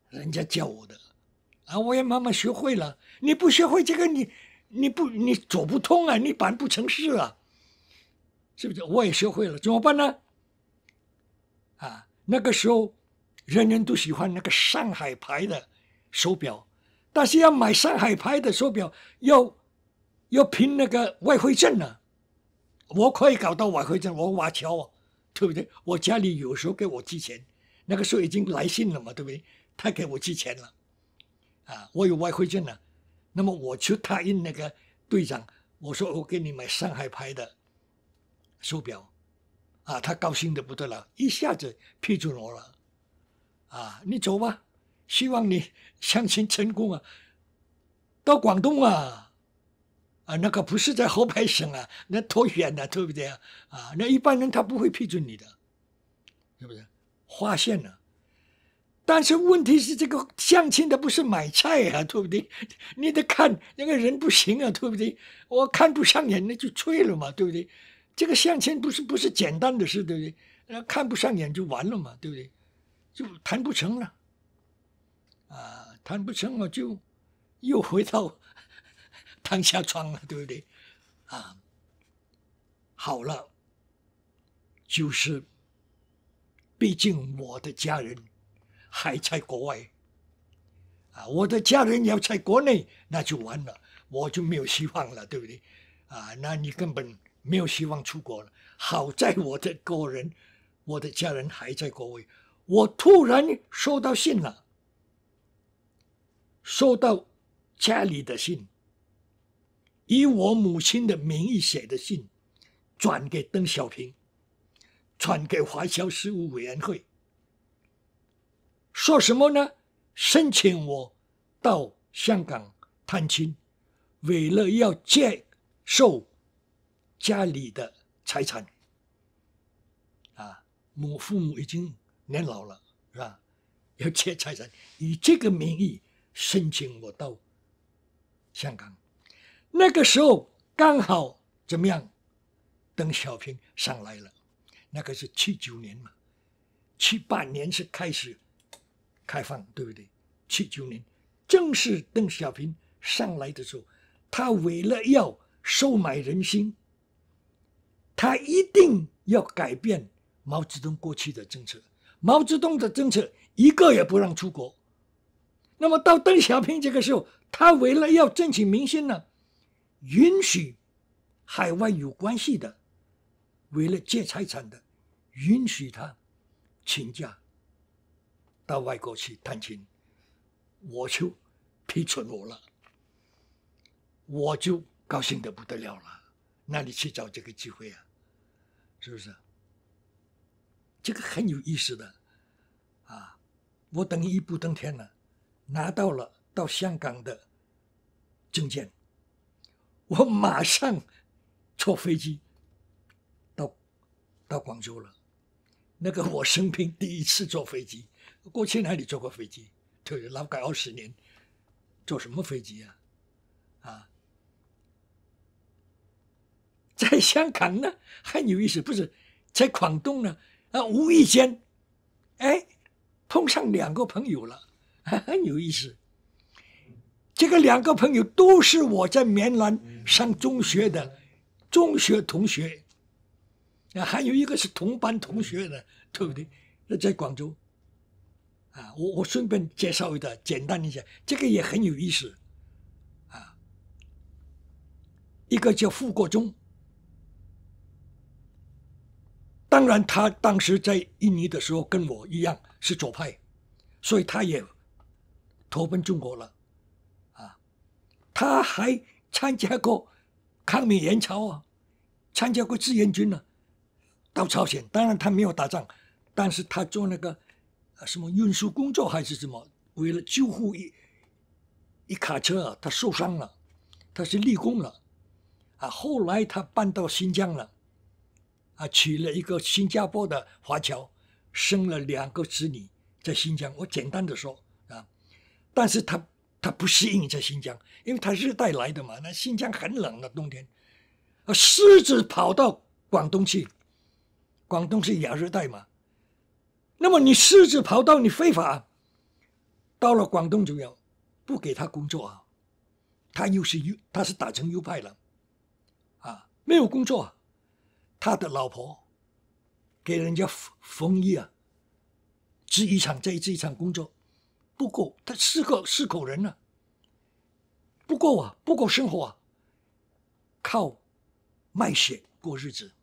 人家教我的，啊，我也慢慢学会了。你不学会这个，你走不通啊，你办不成事啊，是不是？我也学会了，怎么办呢？啊，那个时候，人人都喜欢那个上海牌的手表，但是要买上海牌的手表，要凭那个外汇证呢、我可以搞到外汇证，我华侨啊，对不对？我家里有时候给我寄钱，那个时候已经来信了嘛，对不对？他给我寄钱了，啊，我有外汇证了，那么我去答应那个队长，我说我给你买上海牌的手表。啊，他高兴的不得了，一下子批准我了。啊，你走吧，希望你相亲成功啊。到广东啊，那个不是在河北省啊，那多远啊，对不对啊？啊，那一般人他不会批准你的，是不是？划线了。但是问题是，这个相亲的不是买菜啊，对不对？你得看那个人不行啊，对不对？我看不上眼，那就吹了嘛，对不对？这个相亲不是简单的事，对不对？看不上眼就完了嘛，对不对？就谈不成了，啊，谈不成了就又回到当下窗了，对不对？啊，好了，就是毕竟我的家人还在国外，啊，我的家人要在国内，那就完了，我就没有希望了，对不对？啊，那你根本没有希望出国了。好在我的个人，我的家人还在国外。我突然收到信了，收到家里的信，以我母亲的名义写的信，转给邓小平，转给华侨事务委员会，说什么呢？申请我到香港探亲，为了要接受家里的财产。啊，父母已经年老了，是吧？要接财产，以这个名义申请我到香港。那个时候刚好怎么样？邓小平上来了，那个是79年嘛，78年是开始开放，对不对？79年正是邓小平上来的时候，他为了要收买人心，他一定要改变毛泽东过去的政策。毛泽东的政策一个也不让出国。那么到邓小平这个时候，他为了要争取民心呢，允许海外有关系的，为了借财产的，允许他请假到外国去探亲，我就批准我了，我就高兴得不得了了。哪里去找这个机会啊？是不是？这个很有意思的啊！我等于一步登天了，拿到了到香港的证件，我马上坐飞机到广州了。那个我生平第一次坐飞机，过去哪里坐过飞机？对，劳改20年，坐什么飞机啊？啊，在香港呢很有意思，不是在广东呢无意间，碰上2个朋友了，很有意思。这个2个朋友都是我在棉兰上中学的中学同学，还有一个是同班同学的，对不对？在广州啊，我顺便介绍简单一下，这个也很有意思啊。一个叫傅国忠，当然他当时在印尼的时候跟我一样是左派，所以他也投奔中国了啊。他还参加过抗美援朝啊，参加过志愿军呢，到朝鲜。当然他没有打仗，但是他做那个什么运输工作还是什么，为了救护一卡车啊，他受伤了，他是立功了啊。后来他搬到新疆了啊，娶了一个新加坡的华侨，生了2个子女在新疆。我简单的说啊，但是他不适应在新疆，因为他热带来的嘛，那新疆很冷的冬天。狮子跑到广东去，广东是亚热带嘛，那么你狮子跑到你非法，到了广东就要不给他工作啊，他是打成右派了啊，没有工作啊。他的老婆给人家缝衣啊，织衣厂织衣厂工作不够，他四口人呢，不够啊，不够生活啊，靠卖血过日子。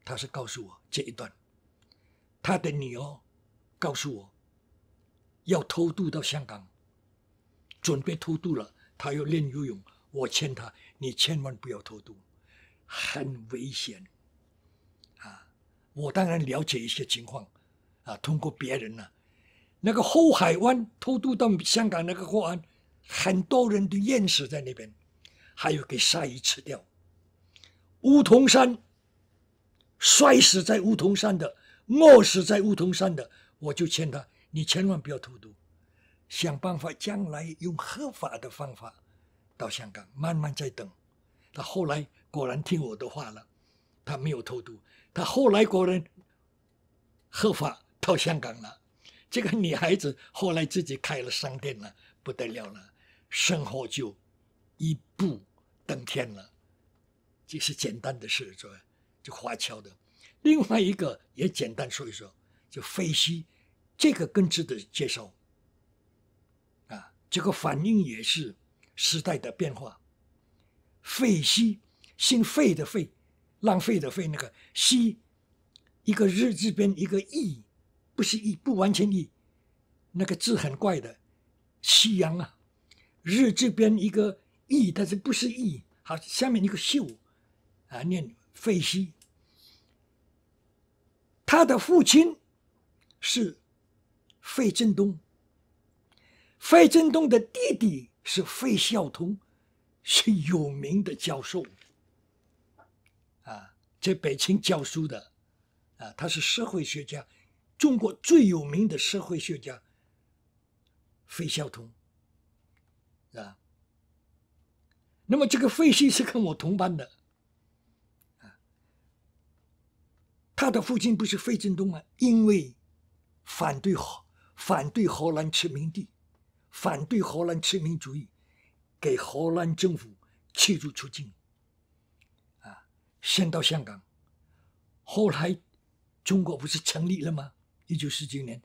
他是告诉我这一段，他的女儿告诉我要偷渡到香港，准备偷渡了，他要练游泳，我劝他，你千万不要偷渡，很危险啊！我当然了解一些情况啊，通过别人呢，那个后海湾偷渡到香港那个后岸，很多人都淹死在那边，还有给鲨鱼吃掉。梧桐山摔死在梧桐山的，饿死在梧桐山的，我就劝他，你千万不要偷渡，想办法将来用合法的方法到香港，慢慢再等。他后来果然听我的话了，他没有偷渡，他后来果然合法到香港了。这个女孩子后来自己开了商店了，不得了了，生活就一步登天了。这是简单的事，就华侨的。另外一个也简单说一说，就费希，这个更值得介绍啊。这个反映也是时代的变化。费希，姓费的费，浪费的费，那个希，一个日字边一个义，不是义，不完全义，那个字很怪的，西洋啊，日字边一个义，但是不是义，好，下面一个秀啊，念费希。他的父亲是费正东，费正东的弟弟是费孝通，是有名的教授啊，在北京教书的啊，他是社会学家，中国最有名的社会学家费孝通啊。那么这个费希是跟我同班的他的父亲不是费正东吗？因为反对荷兰殖民地，反对荷兰殖民主义，给荷兰政府驱逐出境，先到香港。后来中国不是成立了吗？1949年，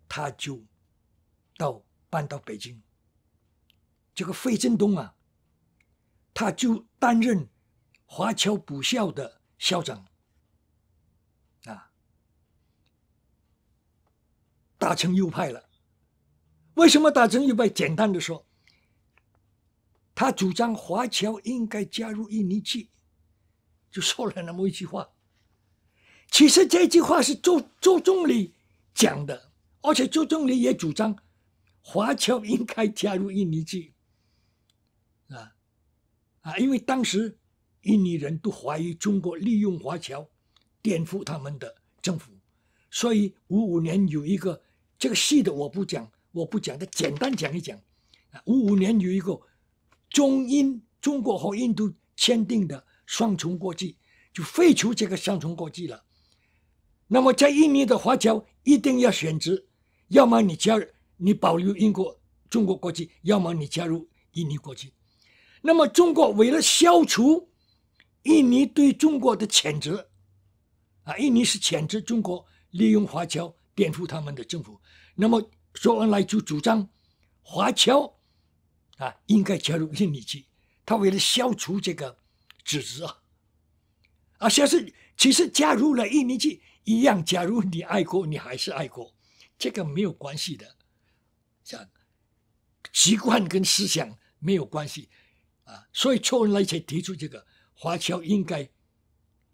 他就搬到北京。这个费正东啊，他就担任华侨补校的校长，打成右派了。为什么打成右派？简单的说，他主张华侨应该加入印尼籍，就说了那么一句话。其实这句话是周总理讲的，而且周总理也主张华侨应该加入印尼籍，因为当时印尼人都怀疑中国利用华侨颠覆他们的政府，所以55年有一个这个细的我不讲的，简单讲一讲。55年有一个中国和印度签订的双重国籍，就废除这个双重国籍了。那么在印尼的华侨一定要选择，要么你保留中国国籍，要么你加入印尼国籍。那么中国为了消除印尼对中国的谴责，印尼是谴责中国利用华侨颠覆他们的政府，那么周恩来就主张华侨应该加入印尼籍，他为了消除这个指责其实加入了印尼籍一样，假如你爱国，你还是爱国，这个没有关系的，习惯跟思想没有关系所以周恩来才提出这个华侨应该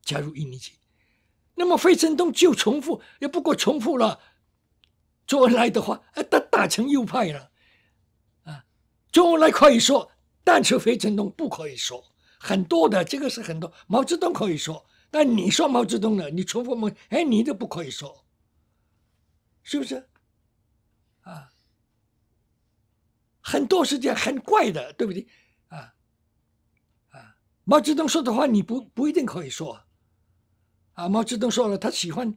加入印尼籍。那么费正东就不过重复了周恩来的话，他打成右派了周恩来可以说，但是费正东不可以说，很多的这个是很多，毛泽东可以说，但你说毛泽东了，你重复你都不可以说，是不是很多是这样，很怪的，对不对毛泽东说的话你不一定可以说毛泽东说了，他喜欢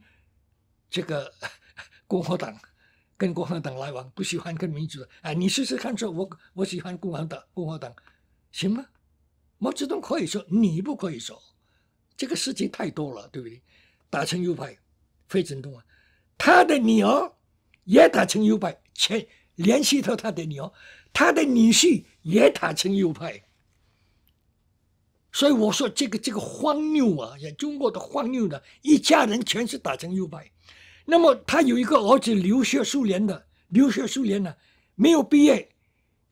这个共和党，跟共和党来往，不喜欢跟民主你试试看说我喜欢共和党行吗？毛泽东可以说，你不可以说，这个事情太多了，对不对？打成右派，费正东他的女儿也打成右派，联系到他的女儿，他的女婿也打成右派。所以我说这个荒谬中国的荒谬的，一家人全是打成右派。那么他有一个儿子留学苏联呢，没有毕业，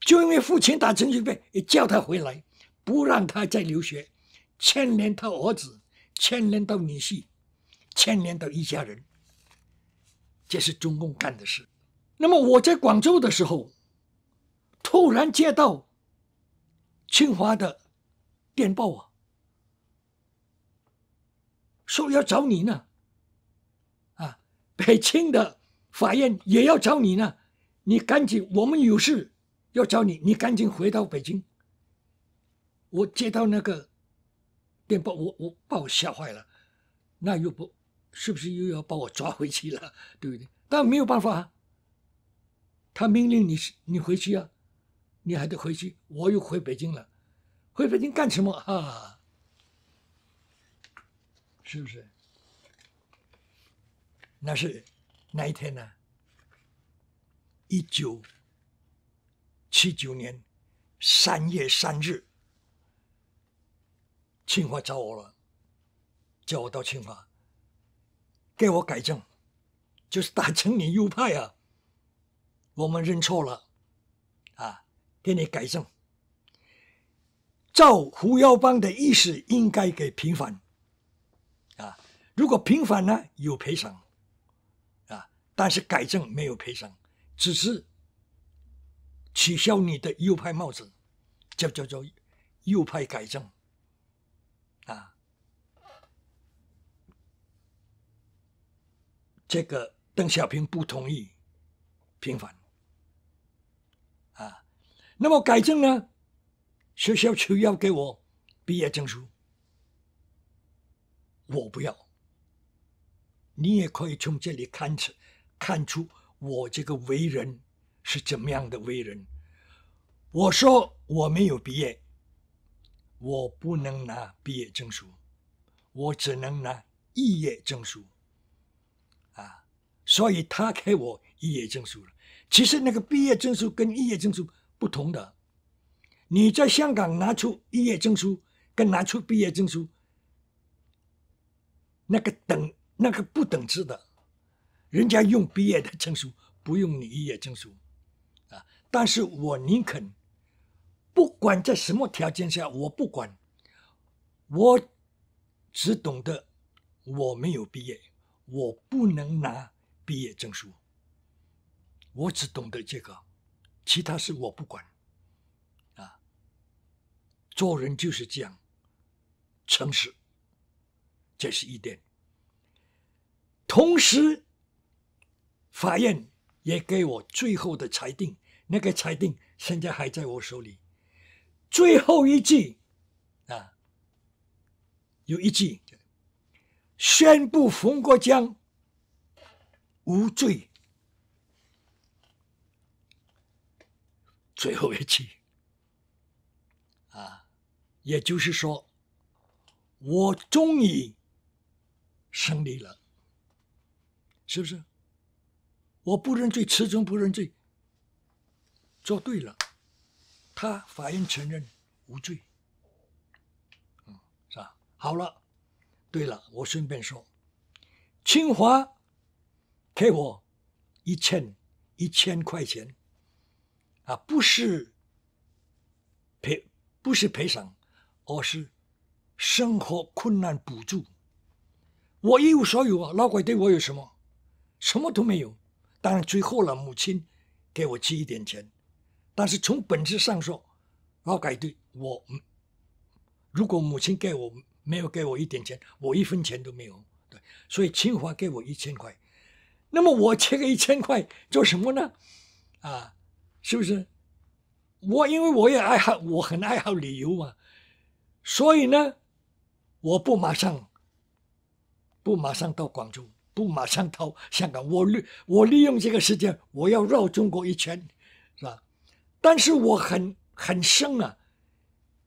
就因为父亲打成右派，也叫他回来，不让他再留学，牵连到儿子，牵连到女婿，牵连到一家人，这是中共干的事。那么我在广州的时候，突然接到清华的电报说要找你呢，北京的法院也要找你呢，你赶紧，我们有事要找你，你赶紧回到北京。我接到那个电报，我把我吓坏了，那是不是又要把我抓回去了，对不对？但没有办法他命令你回去你还得回去，我又回北京了，回北京干什么是不是？那一天呢？1979年3月3日，清华找我了，叫我到清华给我改正，就是打成你右派我们认错了给你改正，照胡耀邦的意思应该给平反如果平反呢有赔偿但是改正没有赔偿，只是取消你的右派帽子，叫做右派改正这个邓小平不同意平反那么改正呢，学校就要给我毕业证书，我不要，你也可以从这里看出我这个为人是怎么样的为人。我说我没有毕业，我不能拿毕业证书，我只能拿肄业证书啊，所以他给我肄业证书了。其实那个毕业证书跟肄业证书不同的，你在香港拿出肄业证书跟拿出毕业证书，那个不等值的，人家用毕业的证书，不用你肄业证书啊。但是我宁肯不管在什么条件下，我不管，我只懂得我没有毕业，我不能拿毕业证书，我只懂得这个，其他事我不管啊。做人就是这样，诚实，这是一点。同时，法院也给我最后的裁定，那个裁定现在还在我手里。最后一句啊，有一句宣布冯国璋无罪，最后一句啊，也就是说，我终于胜利了，是不是？我不认罪，始终不认罪，做对了。法院承认无罪，是吧？好了，对了，我顺便说，清华给我1000块钱啊，不是赔偿，而是生活困难补助。我一无所有啊，老鬼对我有什么？什么都没有。当然最后了，母亲给我寄一点钱。但是从本质上说，劳改对我，如果母亲没有给我一点钱，我1分钱都没有。对，所以清华给我1000块，那么我这个1000块做什么呢？啊，是不是？因为我很爱好旅游嘛，所以呢，我不马上到广州，不马上到香港，我利用这个时间，我要绕中国一圈，是吧？但是我很生啊，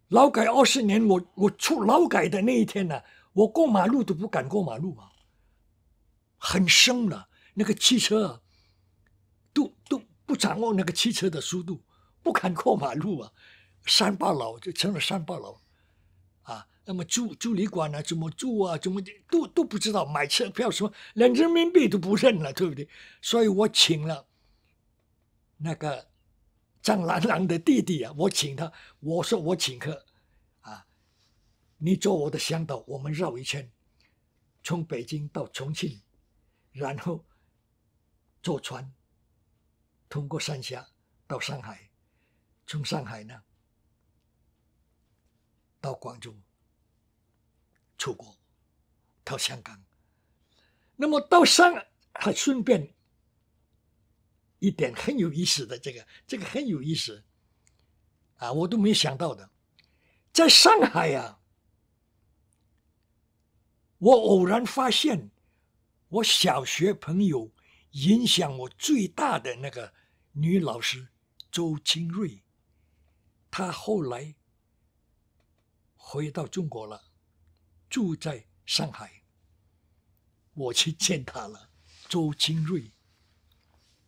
劳改20年，我出劳改的那一天呢，我过马路都不敢过马路啊，很生了。那个汽车啊，都不掌握那个汽车的速度，不敢过马路啊，乡巴佬就成了乡巴佬啊。那么住旅馆啊，怎么住啊，怎么都不知道，买车票什么，连人民币都不认了，对不对？所以我请了那个张兰兰的弟弟啊，我请他，我说我请客啊，你做我的向导，我们绕一圈，从北京到重庆，然后坐船通过三峡到上海，从上海呢到广州，出国到香港。那么到还顺便一点很有意思的，这个很有意思啊，我都没想到的。在上海啊，我偶然发现我小学朋友影响我最大的那个女老师周清瑞，她后来回到中国了，住在上海，我去见她了。周清瑞，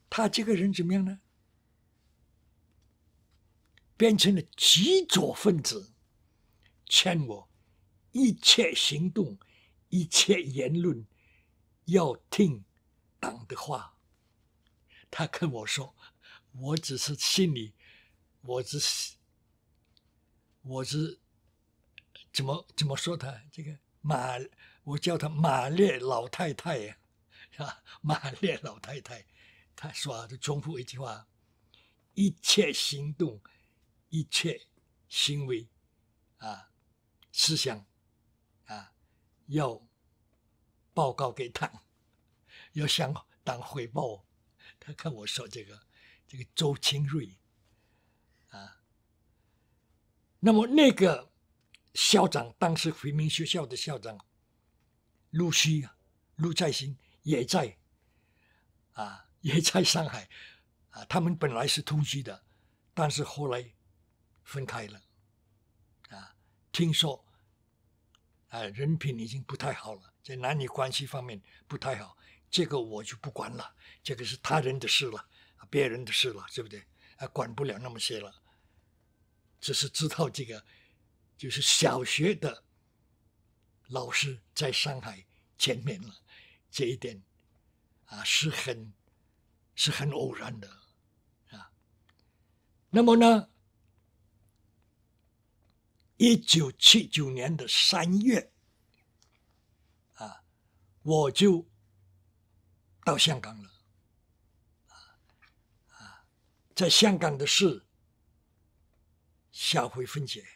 她这个人怎么样呢？变成了极左分子，劝我一切行动、一切言论要听党的话。他跟我说，我只是心里，我只怎么说他这个我叫他马列老太太呀，是吧？马列老太太，他说的重复一句话：一切行动、一切行为啊、思想啊，要报告给党，要向党汇报。他跟我说这个周清瑞啊，那么那个校长，当时回民学校的校长陆在兴也在上海他们本来是同居的，但是后来分开了听说人品已经不太好了，在男女关系方面不太好，这个我就不管了，这个是他人的事了，别人的事了，对不对？管不了那么些了，只是知道这个就是小学的老师在上海见面了，这一点是很偶然的那么呢，1979年的3月我就到香港了在香港的事下回分解。